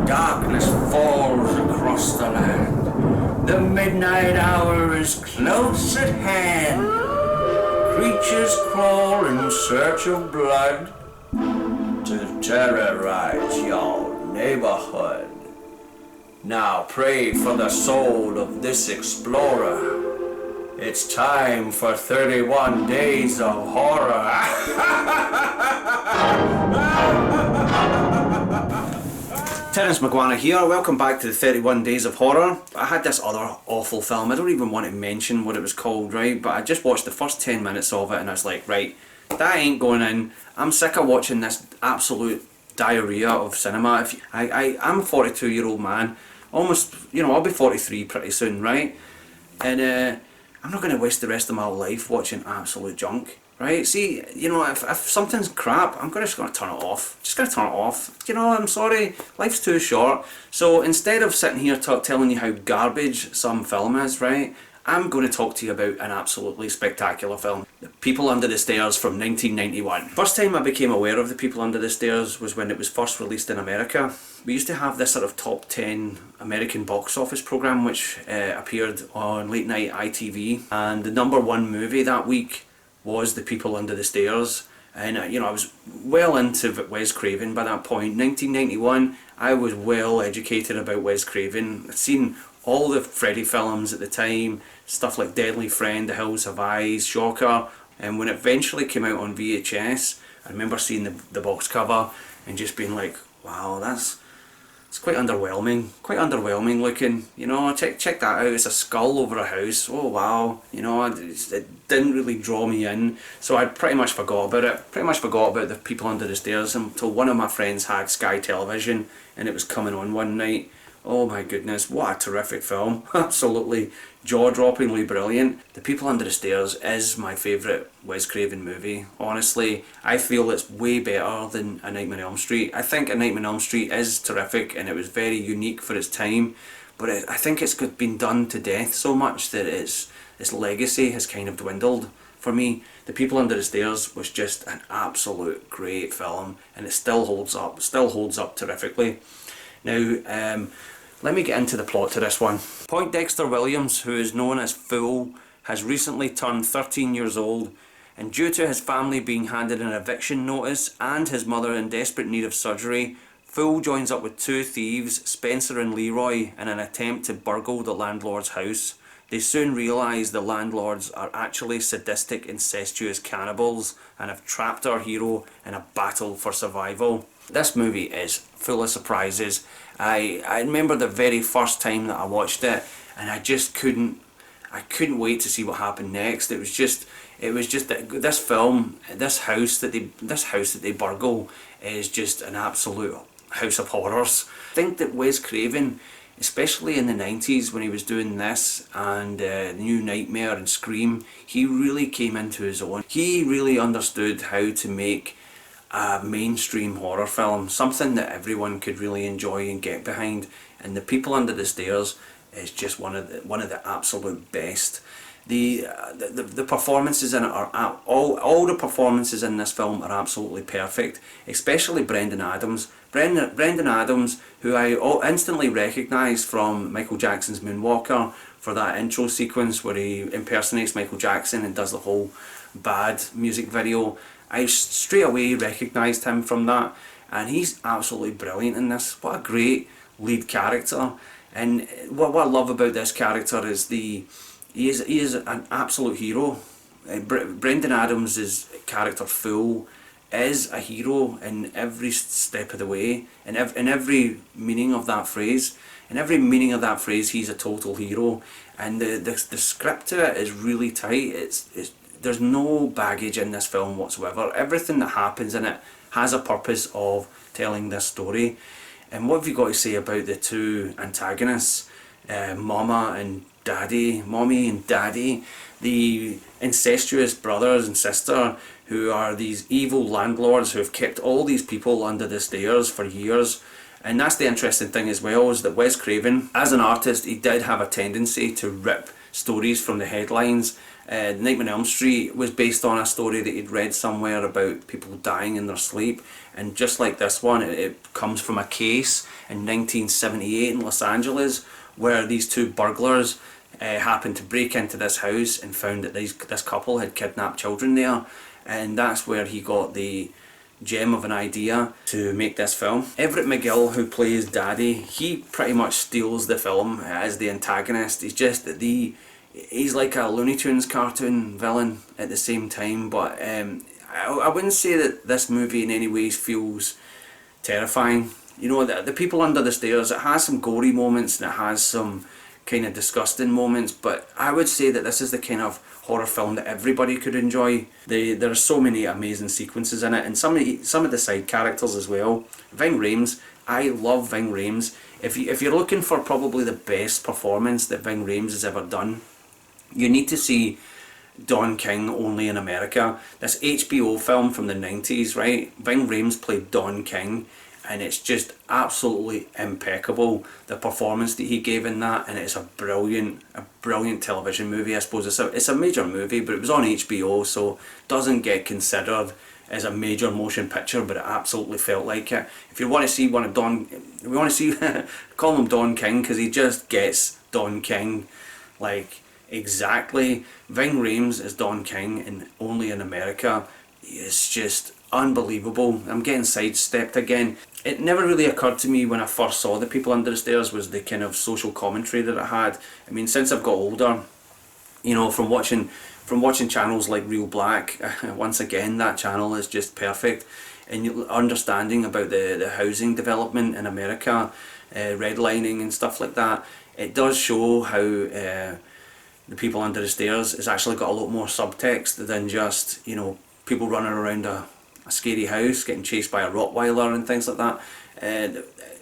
Darkness falls across the land. The midnight hour is close at hand. Creatures crawl in search of blood to terrorize your neighborhood. Now pray for the soul of this explorer. It's time for 31 Days of Horror. Terence McGuana here, welcome back to the 31 Days of Horror. I had this other awful film, I don't even want to mention what it was called, right? But I just watched the first 10 minutes of it and I was like, right, that ain't going in. I'm sick of watching this absolute diarrhea of cinema. I'm a 42-year-old man, almost, I'll be 43 pretty soon, right? And I'm not going to waste the rest of my life watching absolute junk, right? See, if something's crap, I'm just going to turn it off. Just going to turn it off. I'm sorry, life's too short. So instead of sitting here telling you how garbage some film is, right, I'm going to talk to you about an absolutely spectacular film. The People Under the Stairs from 1991. First time I became aware of The People Under the Stairs was when it was first released in America. We used to have this sort of top 10 American box office program which appeared on late night ITV, and the number one movie that week was The People Under the Stairs. And I was well into Wes Craven by that point. 1991, I was well educated about Wes Craven. I'd seen all the Freddy films at the time, stuff like Deadly Friend, The Hills Have Eyes, Shocker, and when it eventually came out on VHS, I remember seeing the box cover and just being like, wow, it's quite underwhelming looking. Check that out, it's a skull over a house, oh wow, it didn't really draw me in, so I pretty much forgot about it, The People Under the Stairs until one of my friends had Sky Television and it was coming on one night. Oh my goodness, what a terrific film. Absolutely jaw-droppingly brilliant. The People Under the Stairs is my favourite Wes Craven movie. Honestly, I feel it's way better than A Nightmare on Elm Street. I think A Nightmare on Elm Street is terrific and it was very unique for its time, but I think it's been done to death so much that its legacy has kind of dwindled. For me, The People Under the Stairs was just an absolute great film and it still holds up terrifically. Now, let me get into the plot to this one. Poindexter Williams, who is known as Fool, has recently turned 13 years old, and due to his family being handed an eviction notice and his mother in desperate need of surgery, Fool joins up with two thieves, Spencer and Leroy, in an attempt to burgle the landlord's house. They soon realise the landlords are actually sadistic, incestuous cannibals and have trapped our hero in a battle for survival. This movie is full of surprises. I remember the very first time that I watched it and I couldn't wait to see what happened next. It was just that this house that they burgle is just an absolute house of horrors. I think that Wes Craven, especially in the 90s when he was doing this and New Nightmare and Scream, he really came into his own. He really understood how to make a mainstream horror film, something that everyone could really enjoy and get behind, and The People Under the Stairs is just one of the absolute best. The performances in it are all the performances in this film are absolutely perfect, especially Brendan Adams. Brendan Adams, who I instantly recognised from Michael Jackson's Moonwalker for that intro sequence where he impersonates Michael Jackson and does the whole Bad music video. I straight away recognised him from that, and he's absolutely brilliant in this. What a great lead character. And what I love about this character is he is an absolute hero. Brendan Adams' character Fool is a hero in every step of the way, in every meaning of that phrase. In every meaning of that phrase, he's a total hero, and the script to it is really tight. There's no baggage in this film whatsoever. Everything that happens in it has a purpose of telling this story. And what have you got to say about the two antagonists, Mommy and Daddy, the incestuous brothers and sister who are these evil landlords who have kept all these people under the stairs for years. And that's the interesting thing as well, is that Wes Craven, as an artist, he did have a tendency to rip stories from the headlines. Nightmare on Elm Street was based on a story that he'd read somewhere about people dying in their sleep, and just like this one, it comes from a case in 1978 in Los Angeles where these two burglars happened to break into this house and found that this couple had kidnapped children there, and that's where he got the gem of an idea to make this film. Everett McGill, who plays Daddy, he pretty much steals the film as the antagonist. He's like a Looney Tunes cartoon villain at the same time, but I wouldn't say that this movie in any ways feels terrifying. You know, the people under the stairs, it has some gory moments and it has some kind of disgusting moments, but I would say that this is the kind of horror film that everybody could enjoy. There are so many amazing sequences in it, and some of the side characters as well. Ving Rhames, I love Ving Rhames. If you're looking for probably the best performance that Ving Rhames has ever done, you need to see Don King, Only in America. This HBO film from the 90s, right? Ving Rhames played Don King, and it's just absolutely impeccable, the performance that he gave in that, and it's a brilliant television movie. I suppose it's a major movie, but it was on HBO, so doesn't get considered as a major motion picture, but it absolutely felt like it. If you want to see call him Don King, because he just gets Don King like exactly. Ving Rhames is Don King in Only in America. It's just unbelievable. I'm getting sidestepped again. It never really occurred to me when I first saw The People Under the Stairs was the kind of social commentary that it had. I mean, since I've got older, you know, from watching channels like Real Black, once again that channel is just perfect, and understanding about the housing development in America, redlining and stuff like that. It does show how The People Under the Stairs has actually got a lot more subtext than just, you know, people running around a scary house getting chased by a Rottweiler and things like that.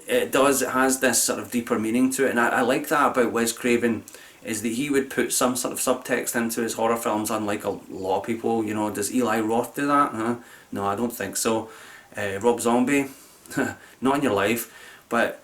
It has this sort of deeper meaning to it, and I like that about Wes Craven, is that he would put some sort of subtext into his horror films, unlike a lot of people. You know, does Eli Roth do that? Huh? No, I don't think so. Rob Zombie, not in your life. But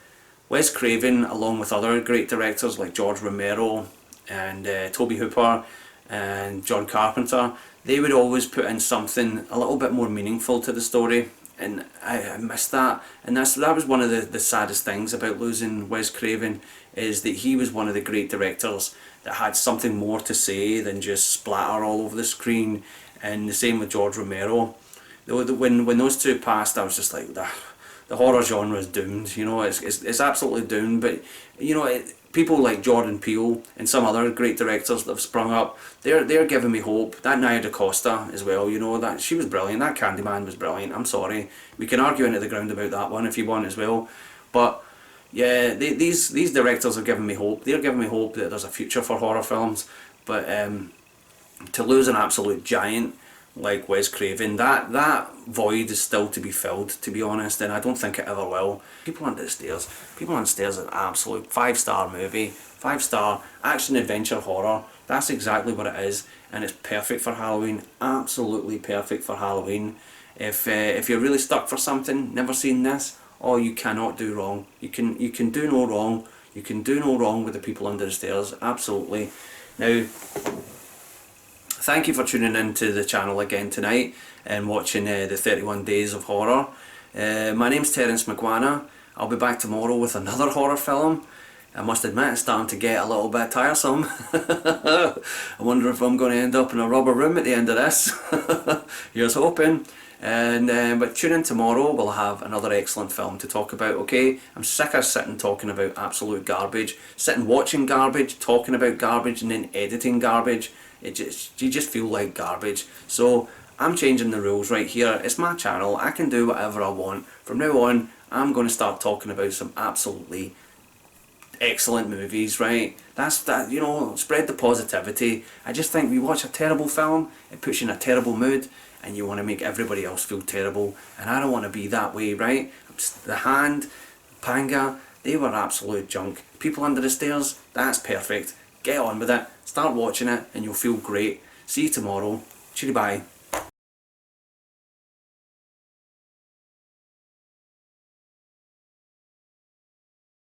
Wes Craven, along with other great directors like George Romero and Tobe Hooper and John Carpenter, they would always put in something a little bit more meaningful to the story, and I missed that. And that was one of the saddest things about losing Wes Craven, is that he was one of the great directors that had something more to say than just splatter all over the screen. And the same with George Romero. When those two passed, I was just like, the horror genre is doomed. You know, it's absolutely doomed. But you know, people like Jordan Peele and some other great directors that have sprung up, they're giving me hope. That Nia DaCosta as well, you know, that she was brilliant. That Candyman was brilliant. I'm sorry, we can argue into the ground about that one if you want as well, but yeah, these directors are giving me hope. They're giving me hope that there's a future for horror films. But to lose an absolute giant like Wes Craven, that void is still to be filled, to be honest, and I don't think it ever will. People Under the Stairs is an absolute 5-star movie, 5-star action adventure horror. That's exactly what it is, and it's perfect for Halloween. Absolutely perfect for Halloween. If you're really stuck for something, never seen this, oh, you cannot do wrong. You can do no wrong. You can do no wrong with The People Under the Stairs. Absolutely. Now, thank you for tuning in to the channel again tonight and watching the 31 Days of Horror. My name's Terence McGuana. I'll be back tomorrow with another horror film. I must admit, it's starting to get a little bit tiresome. I wonder if I'm going to end up in a rubber room at the end of this. Here's hoping. But tune in tomorrow, we'll have another excellent film to talk about, okay? I'm sick of sitting talking about absolute garbage, sitting watching garbage, talking about garbage, and then editing garbage. You just feel like garbage. So I'm changing the rules right here. It's my channel. I can do whatever I want. From now on, I'm going to start talking about some absolutely excellent movies, right? That's that, you know, spread the positivity. I just think we watch a terrible film, it puts you in a terrible mood, and you want to make everybody else feel terrible, and I don't want to be that way, right? The Hand, Panga, they were absolute junk. People Under the Stairs, that's perfect. Get on with it, start watching it, and you'll feel great. See you tomorrow. Cheery bye.